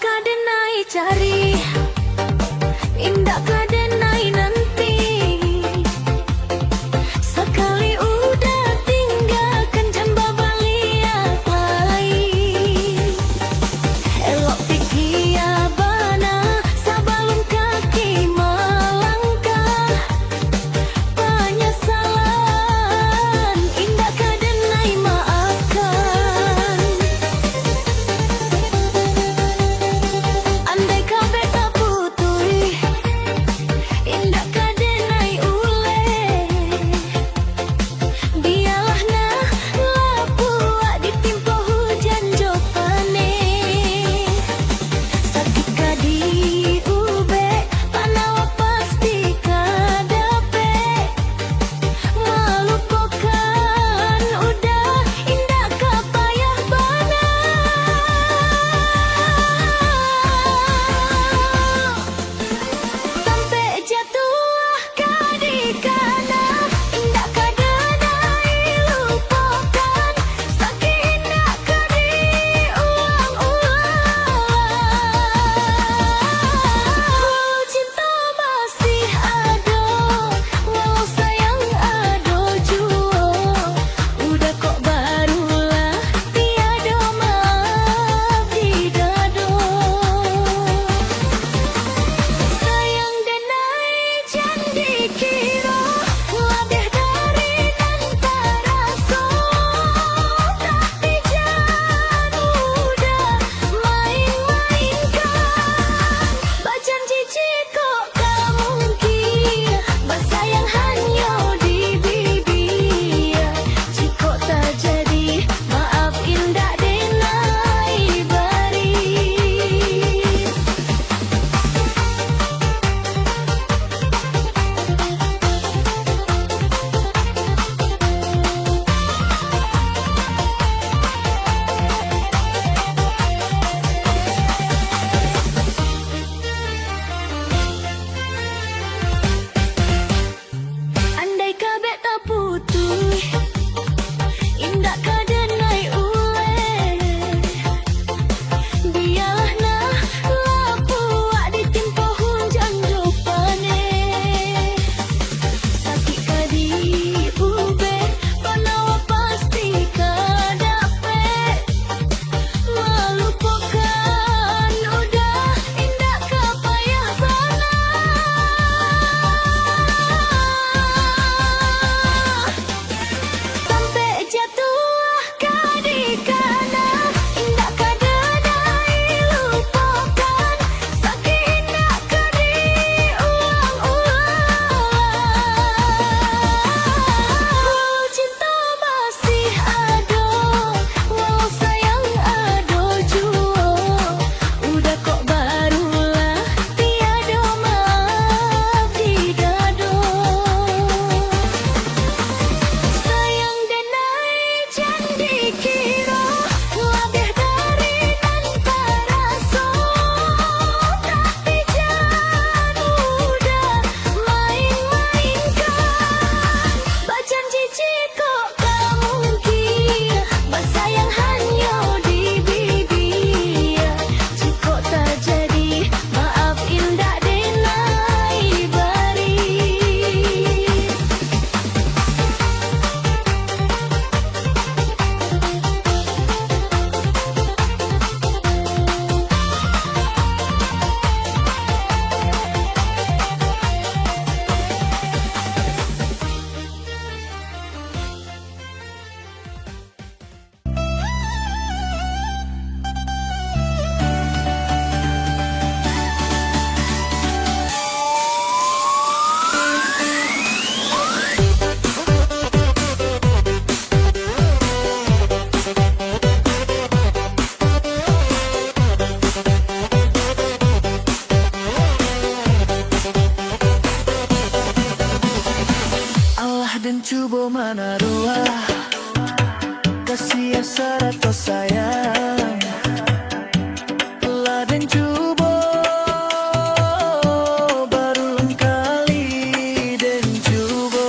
kadenai cari, indah kadenai nanti. Sekali udah tinggalkan jamba baliak lain. Elok fikir bana sebelum kaki melangkah. Penyesalan indah kadenai maafkan. Andai kabeh tak putui, indah kadenai ule. Biarlah nah lapua ditimpa hujan jopane. Sakit kadi ube, panawa pasti kadape. Melupakan udah indah kapayah bana. Sampai jatuh kadikana, indah kadenai lupakan. Sakit indah kadi ulang-ulang. Cinta masih ada, walau sayang ada jua. Udah kok barulah tiada maaf di dado. Sayang denai janji kira lebih dari dan terasa. Tapi jangan mudah main-mainkan. Berjanji jika tak mungkin, bersayang hanya di bibir. Jika tak jadi, maaf indah denai beri. Andai kabeh tak putui, indah kadenai ule. Biarlah nah lapua ditimpa hujan jopane. Sakit kadi ube, panawa pasti kadape. Melupakan udah indah kapayah bana. Sampai jatuh kadikana, indah kadenai lupakan. Sakit indah kadi ulang-ulang. Cinta masih ada, walau sayang ada jua. Udah kok barulah tiada maaf di dado. Sayang denai janji kira lebih dari dan terasa. Tapi jangan mudah main-mainkan. Berjanji jika tak mungkin, bersayang hanya di bibir. Jika tak jadi, maaf indah denai beri. Allah dan cuba mana ruah kasih serato sayang. Allah dan cuba berulang kali dan cuba.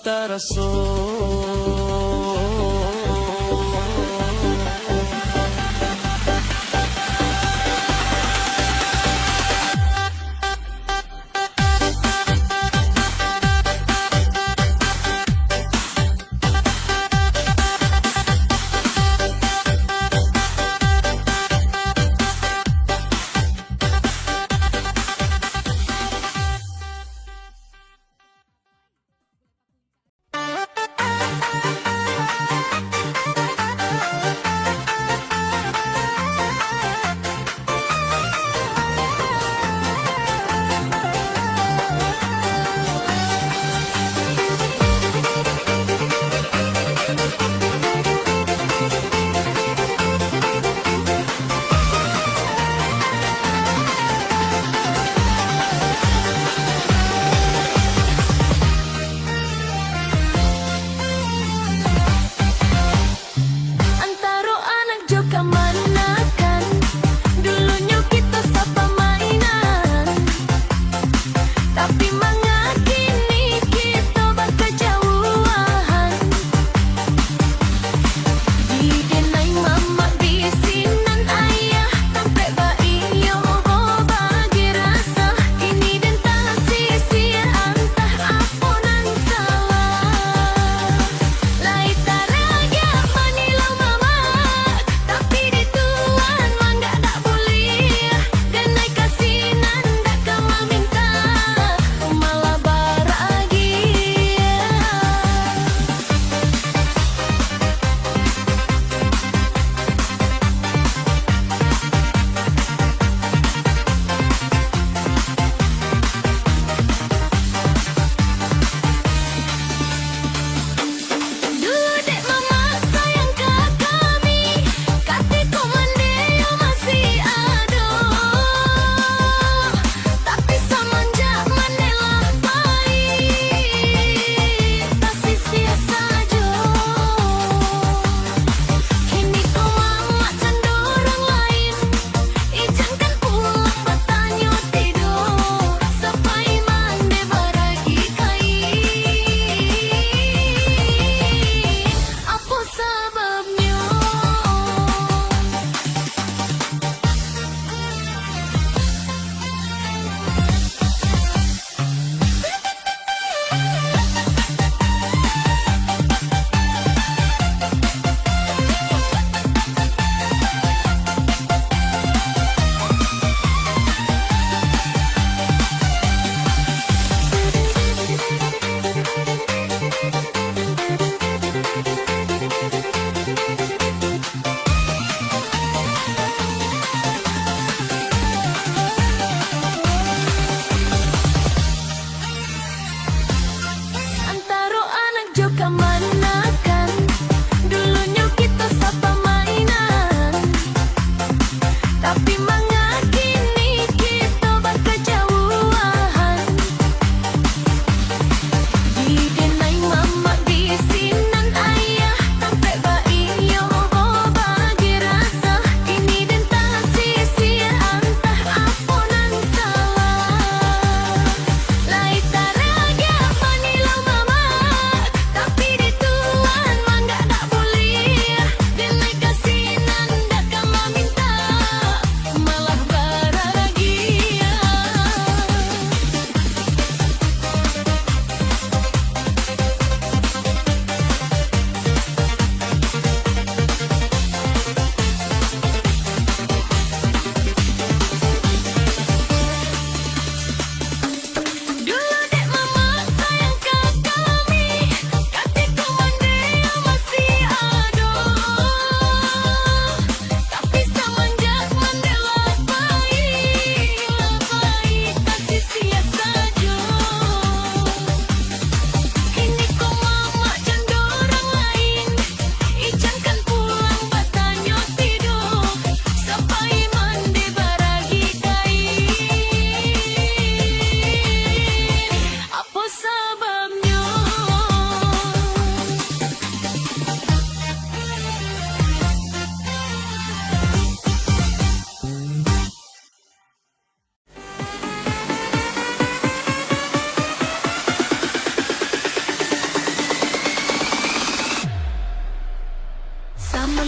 cinta Rasul.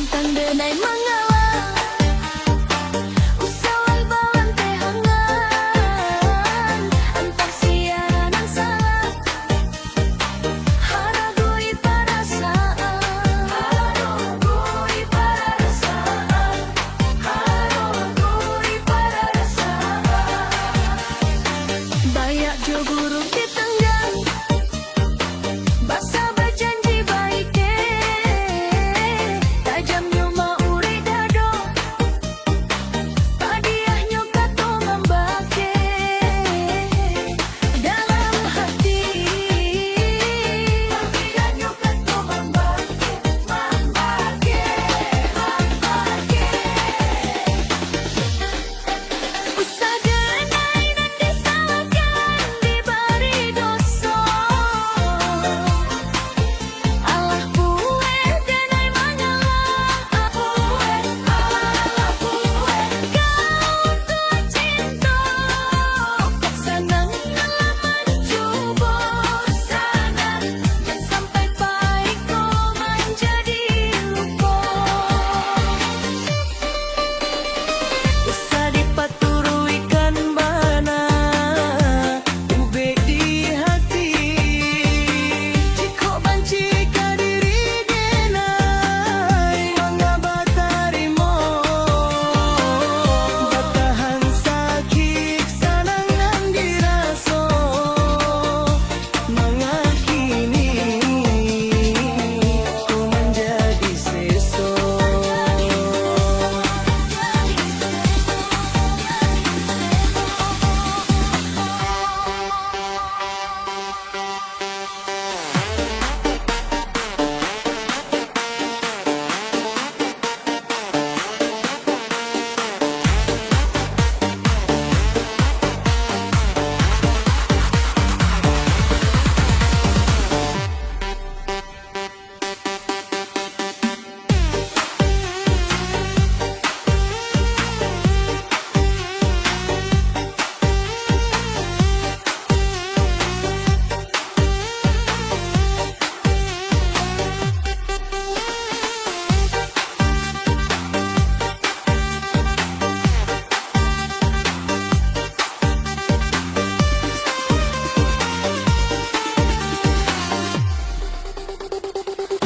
Samantang denai mengalah usawai bawan tehangan antar sianan salah haragui perasaan haragui perasaan haragui perasaan banyak jo burung ditenggang basa berjanji baik tajam nyuma uri dado padiahnya kato membake dalam hati padiahnya kato membake usah denai dan disalahkan diberi dosa Allah buwe denai mengalah buwe Allah buwe kau tua cinta senang ngalaman coba sana dan sampai baik kau menjadi lupa usah dipaturuikan bana ube di hati jika banci ka diri denai mangabatarimo batahan sakit sanangan diraso mangakini ku menjadi seso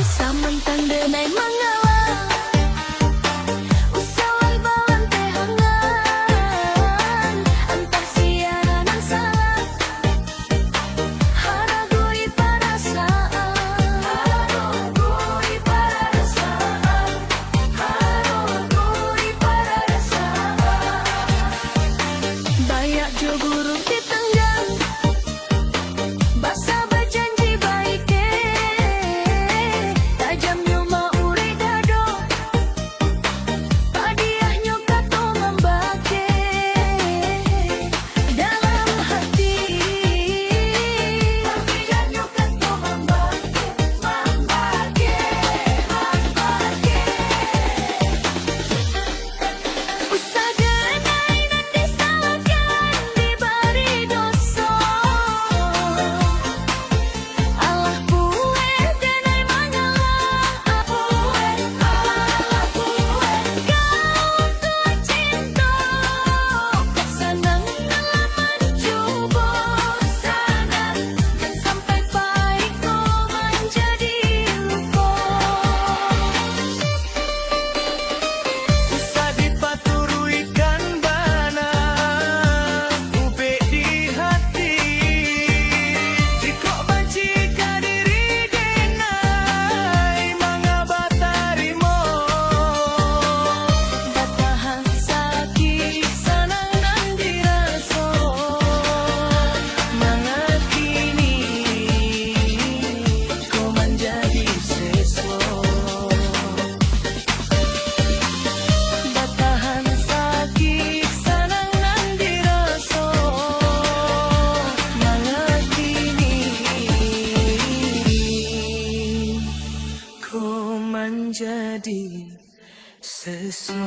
Samantang denai mengalah usawai bawan tehangan antar sianan salah haragui perasaan haragui perasaan haragui perasaan banyak jo burung ditenggang basa berjanji baik tajam nyuma uri dado padiahnya kato membake dalam hati padiahnya kato membake usah denai dan disalahkan diberi dosa Allah buwe denai mengalah buwe Allah buwe kau tua cinta senang ngalaman coba sana dan sampai baik kau menjadi lupa usah dipaturuikan bana ube di hati jika banci ka diri denai mangabatarimo batahan sakit sanangan diraso mangakini kau menjadi seso batahan sakit sanangan diraso mangakini kau menjadi seso.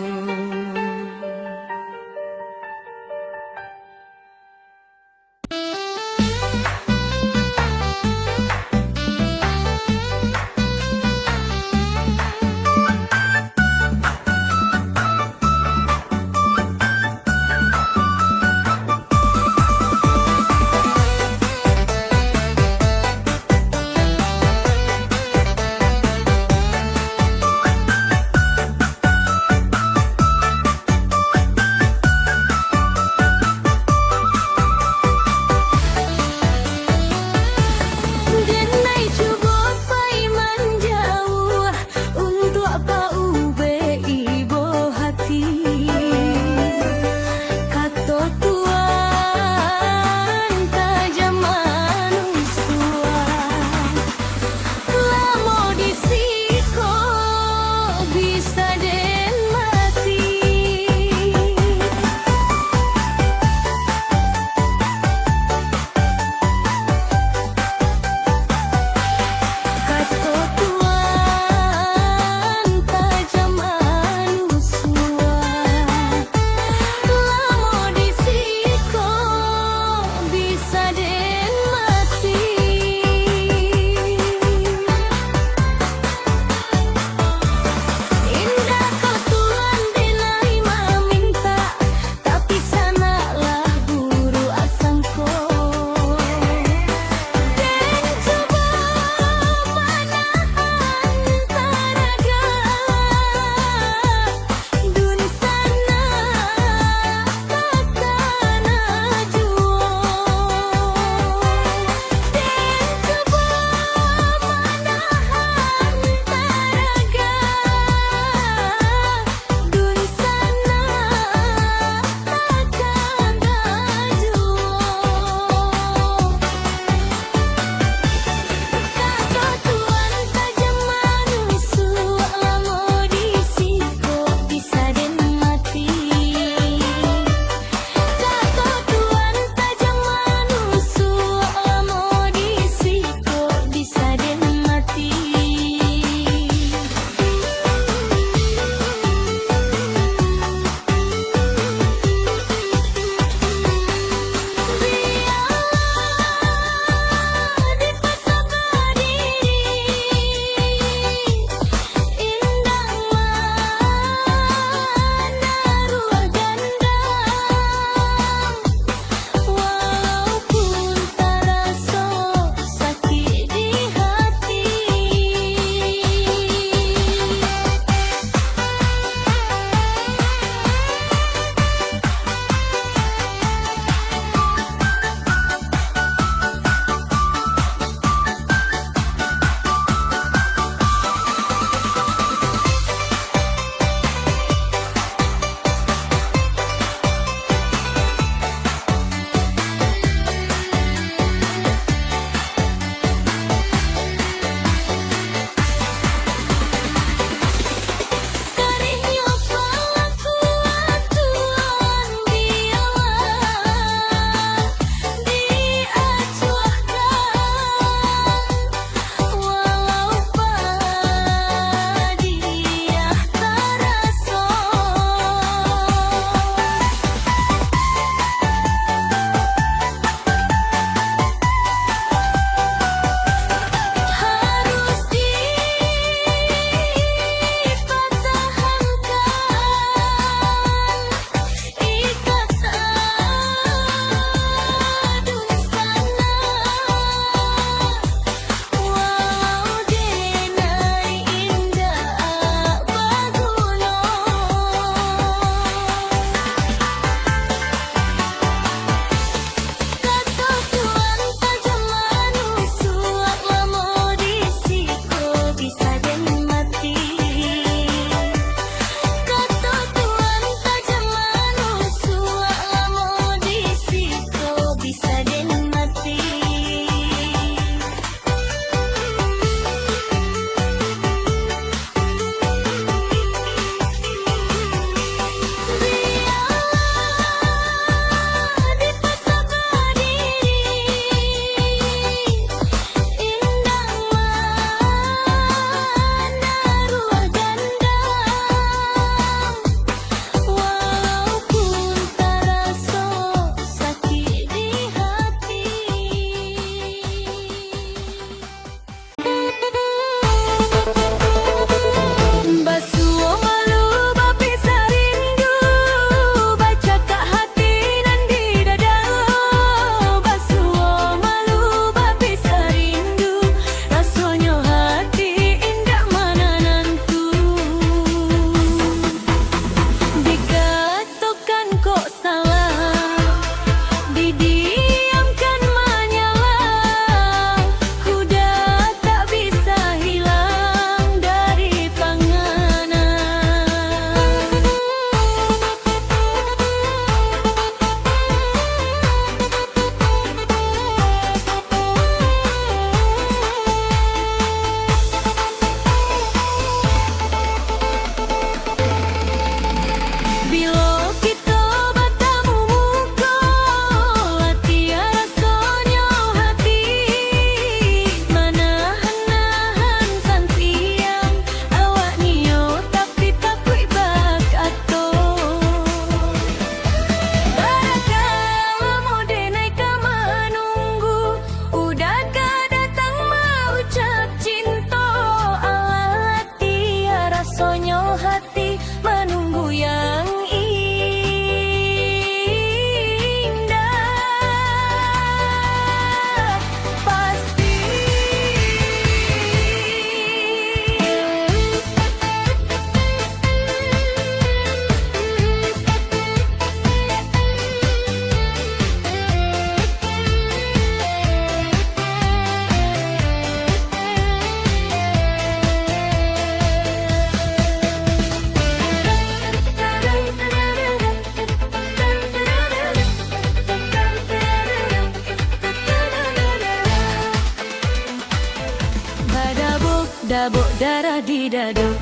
darah di dadu.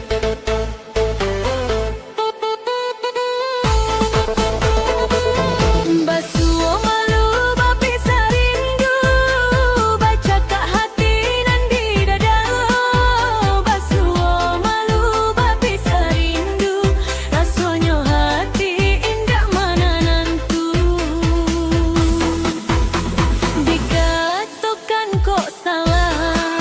Basuh malu bapi sarindu, baca kak hati nan di dada. Basuh malu bapi sarindu, rasanya hati indah mana nantu. Dikatakan kok salah,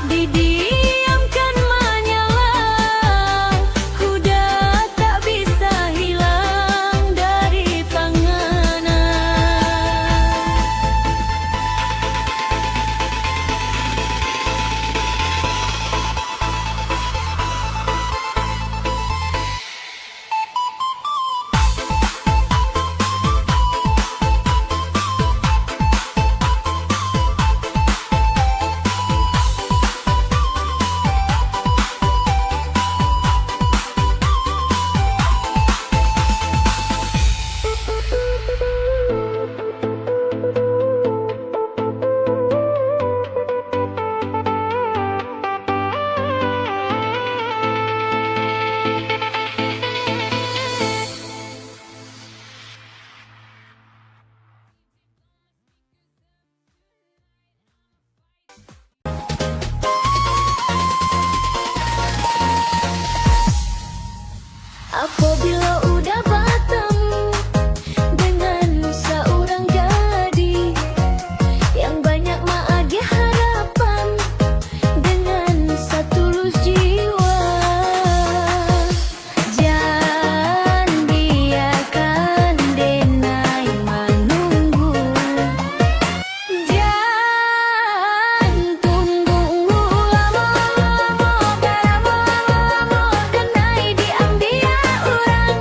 didiamkan menyalah, kuda tak bisa hilang dari panganan. Apabila udah bertemu dengan seorang gadis yang banyak maagi harapan dengan setulus jiwa, jangan biarkan denai menunggu, jangan tunggu lama-lama, denai diambil orang.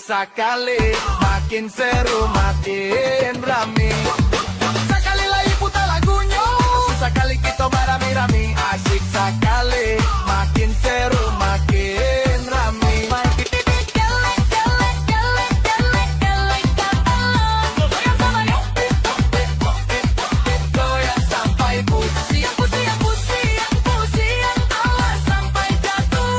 sekali, makin seru, makin rame. Sekali lagi putar lagunya, sekali kita berami-rami. Asik sekali, makin seru, makin rame. Goyang sampai pusing, pusing, pusing, pusing, awas sampai jatuh.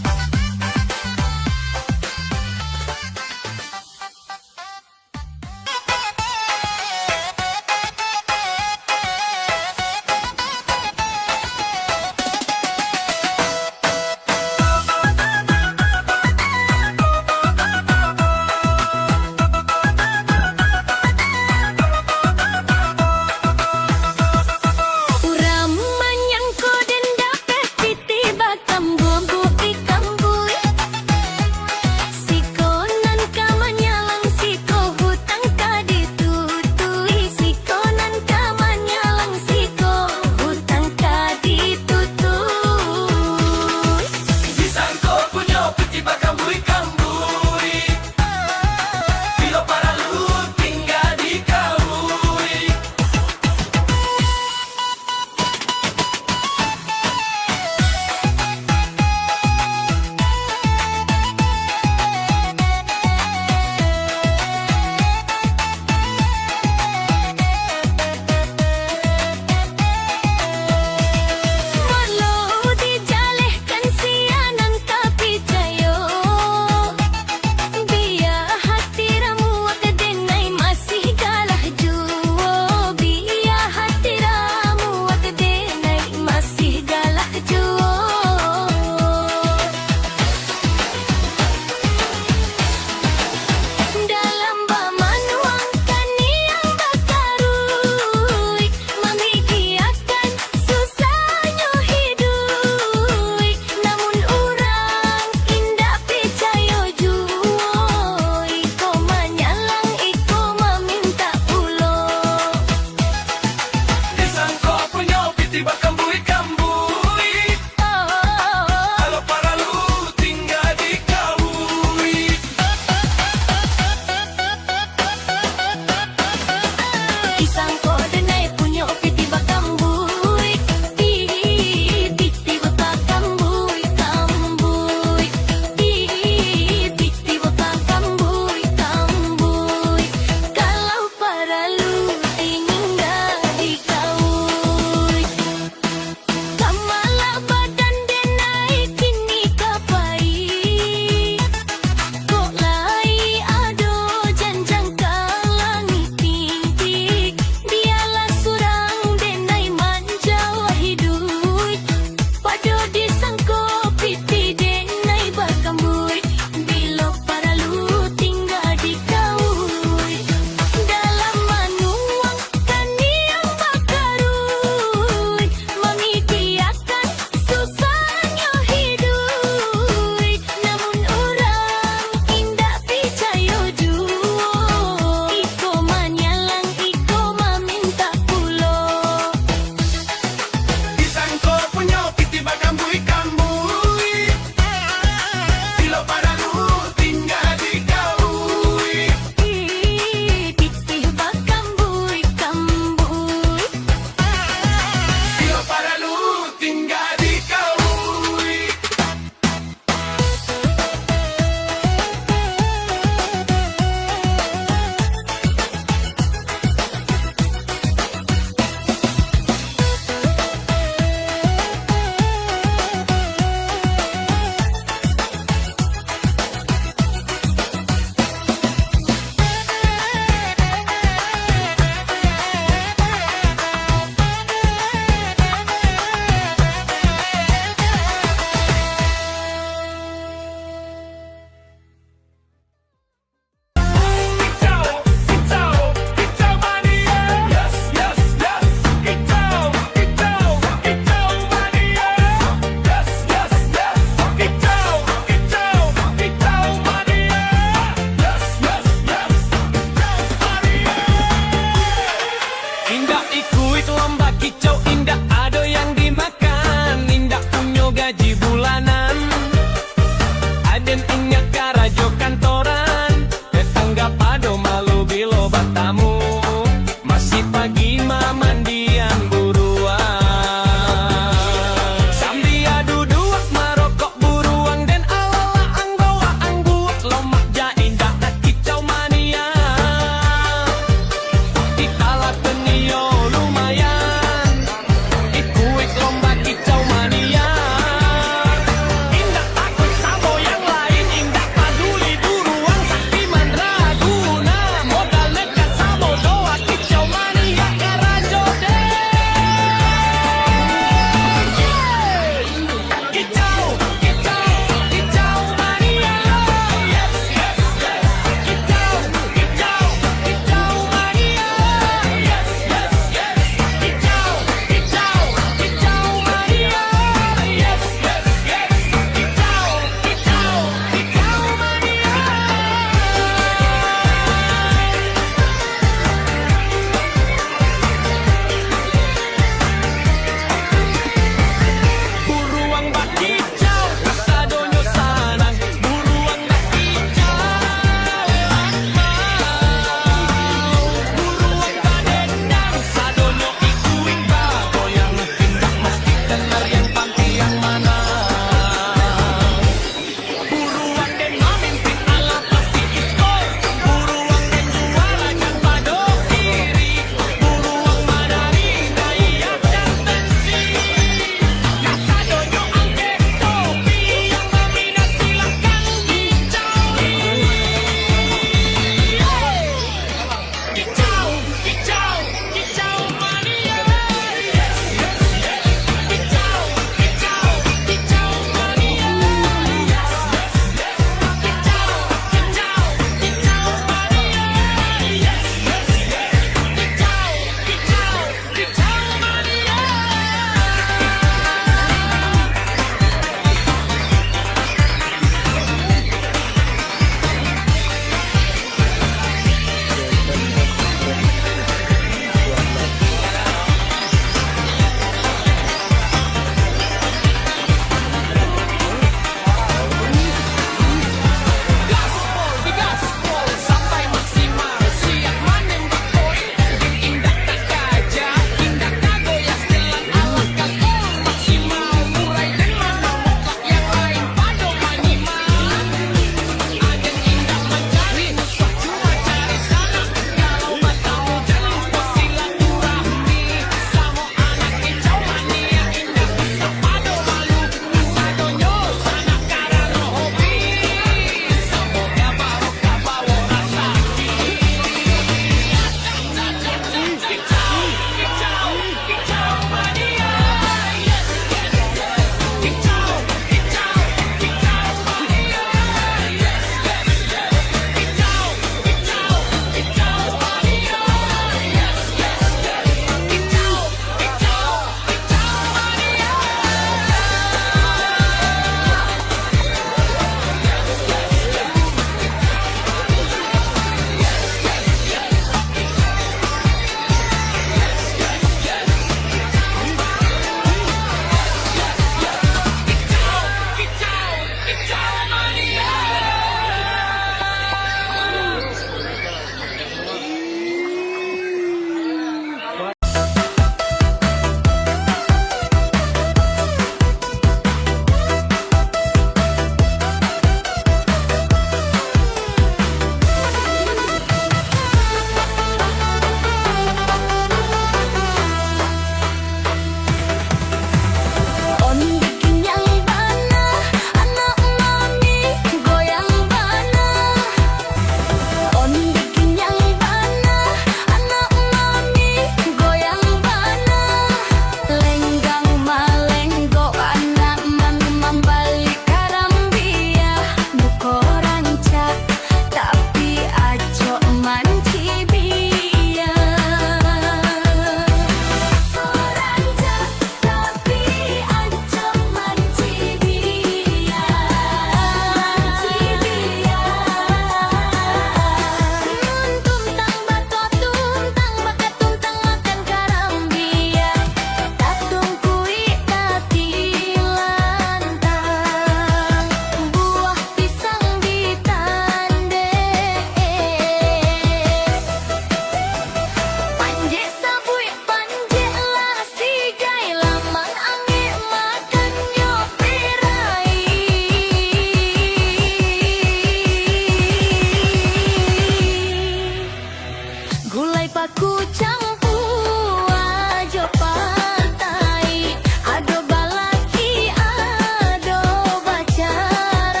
paku campur ajo pantai, ado balaki ado bacarai.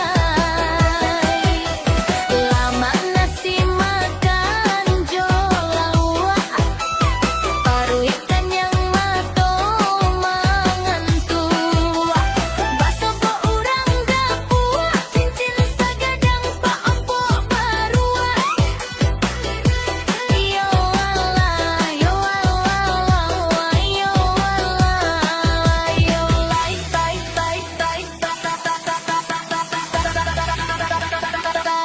Lama nasi makan jolawa, paru ikan yang mato mangantua. Baso po urang gapua, cincin sagadang pa ampo barua. Yo Allah, yo Allah, yo Allah, yo lai tai tai tai ta ta ta ta ta ta ta ta ta.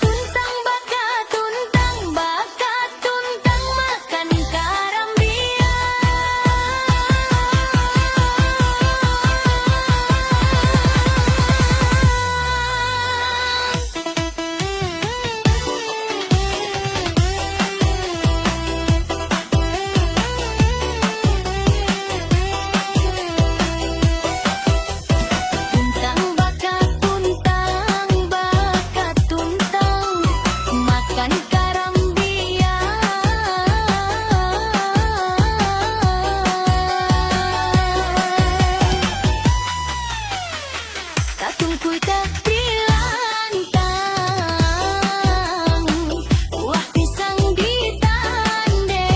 Tuntang baka tuntang makan karambia. Tuntang baka tuntang makan karambia. Katungkuy katilantang, wah pisang ditande.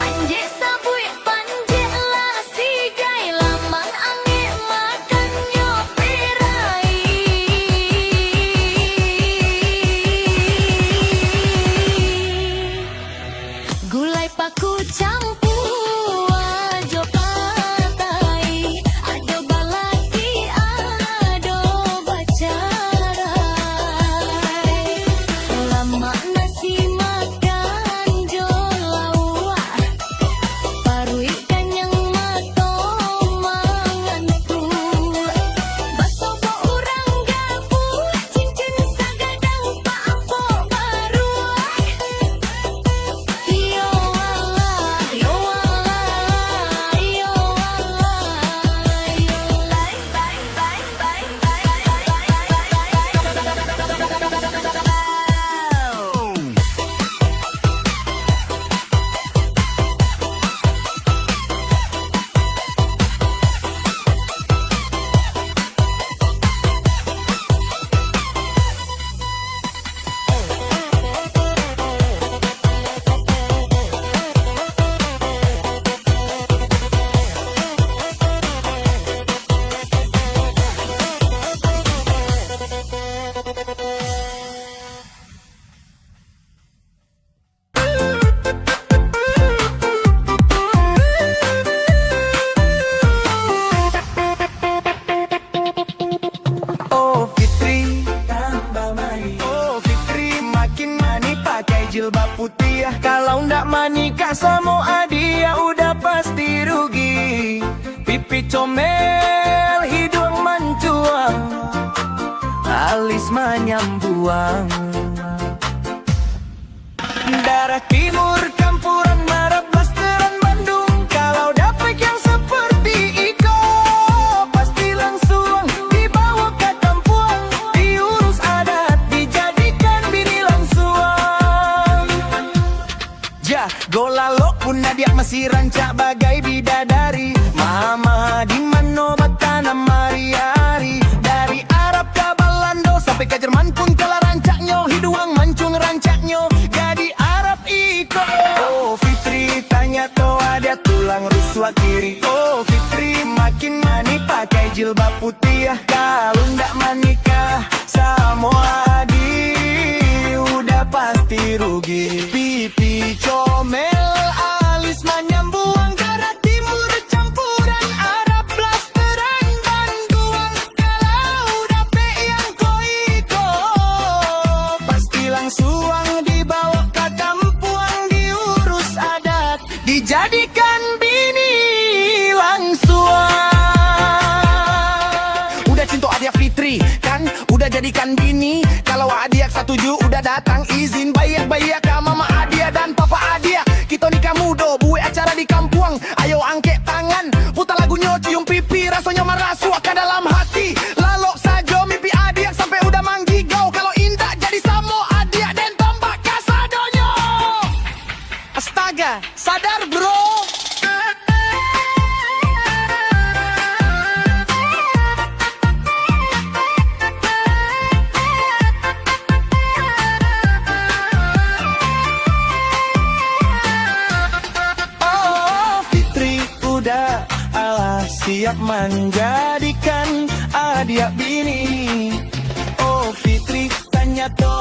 Anje sabui panje lasi gai, lamang ange makan nyopirai. Gulai paku campur ajo pantai, ado balaki ado bacarai. Lama nasi makan jolawa, paru ikan yang mato mangantua. Baso po urang gapua, cincin sagadang pa ampo barua. Yo Allah, yo Allah, yo Allah, yo lai tai tai tai tai tai. Oh Fitri, tambah mani. Oh Fitri, makin mani pakai jilbab putih. Kalau ndak manikah sama Adia udah pasti rugi. Pipi comel, hidung mencuang, alis menyambuang. Darah timur campuran marah blasteran Bandung. Kalau dapet yang seperti Iko, pasti langsung dibawa ke kampung, diurus adat, dijadikan bini langsung. Golalo pun dia masih rancak bagai bidadari. Mama di mano batana mari-ari. Dari Arab ke Balando sampai ke Jerman pun kalah rancaknya. Hiduang mancung rancaknya jadi Arab iko. Oh Fitri tanya to ada tulang ruswa kiri. Oh Fitri makin mani pakai jilbab putih. Kalau ndak manikah sama Adi udah pasti rugi. Pipi comel, alis menyambuang. Darah timur campuran Arab blasteran Bandung. Kalau dapet yang koiko, pasti langsung jadikan bini. Kalau Adia setuju udah datang izin. Bayak-bayak ke mama Adia dan papa Adia. Kita nikah mudo, buat acara di kampung. Ayo angkat tangan, putar lagunya cium pipi. Rasanya merasuk ke dalam hati. Lalu saja mimpi Adia sampai udah manggigau. Kalau indah jadi samo Adia dan tombak kasadonyo. Astaga, sadar bro. Allah siap menjadikan Adia bini. Oh Fitri, tanya tuh